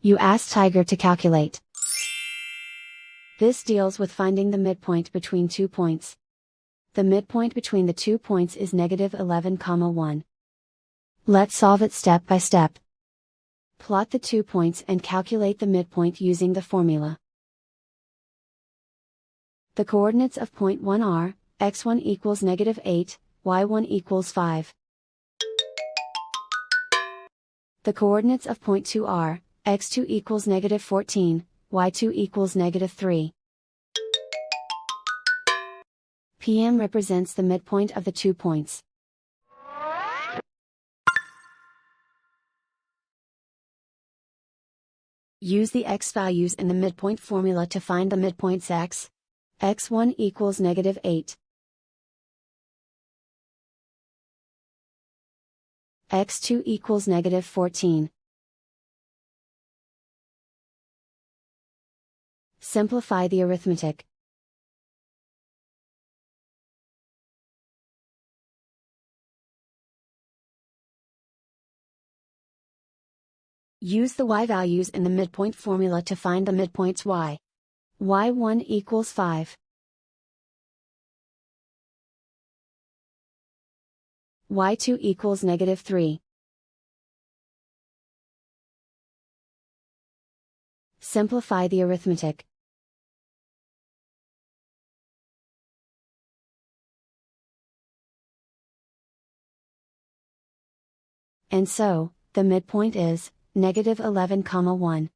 You ask Tiger to calculate. This deals with finding the midpoint between 2 points. The midpoint between the 2 points is -11,1. Let's solve it step by step. Plot the 2 points and calculate the midpoint using the formula. The coordinates of point 1 are, x1 equals -8, y1 equals 5. The coordinates of point 2 are, x2 equals -14, y2 equals -3. PM represents the midpoint of the 2 points. Use the x values in the midpoint formula to find the midpoints x. x1 equals -8. x2 equals -14. Simplify the arithmetic. Use the y values in the midpoint formula to find the midpoints y. y1 equals 5. y2 equals -3. Simplify the arithmetic. And so, the midpoint is, -11,1.